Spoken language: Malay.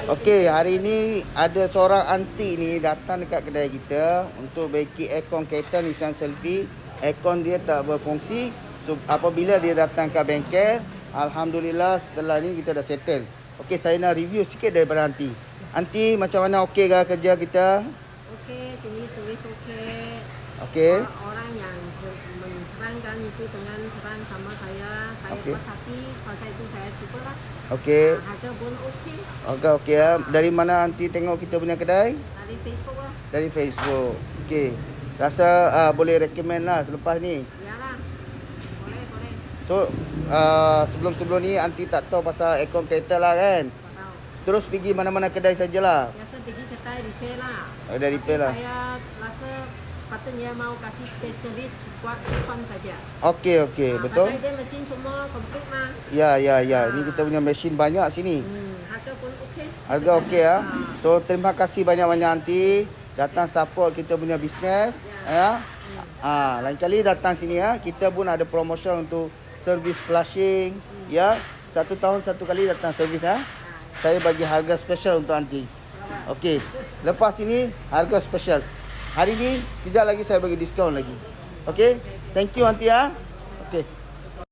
Okey, hari ni ada seorang aunty ni datang dekat kedai kita untuk baiki aircon kereta Nissan Selfie. Aircon dia tak berfungsi. So, apabila dia datang ke bengkel, alhamdulillah setelah ni kita dah settle. Okey, saya nak review sikit daripada aunty. Aunty, macam mana okey ke kerja kita? Okey, sini servis okey. Okey. Orang yang menerangkan itu dengan terang sama saya Okey. puas hati. Pasal itu saya cuba lah. Okey. Harga pun okey. Okey, okey ya. Dari mana aunty tengok kita punya kedai? Dari Facebook lah. Dari Facebook. Okey. Rasa boleh recommend lah selepas ni. Iyalah. Boleh, boleh. So, sebelum-sebelum ni aunty tak tahu pasal aircon kereta lah kan? Tak tahu. Terus pergi mana-mana kedai sajalah. Biasa pergi kedai repair lah. Ada repair lah. Saya rasa sepatutnya mau kasih spesialis buat aircon saja. Okey, okey. Betul? Pasal dia mesin semua komplit mah. Ya, ya, ya. Ni kita punya mesin banyak sini. Harga pun okey. Harga okey ya. So, terima kasih banyak-banyak aunty. Datang support kita punya bisnes. Ya. Lain kali datang sini ya. Kita pun ada promotion untuk servis flushing. Ya. 1 tahun 1 kali datang servis ya. Saya bagi harga special untuk aunty. Okey. Lepas ini harga special. Hari ni sekejap lagi saya bagi diskaun lagi. Okey. Thank you aunty ya.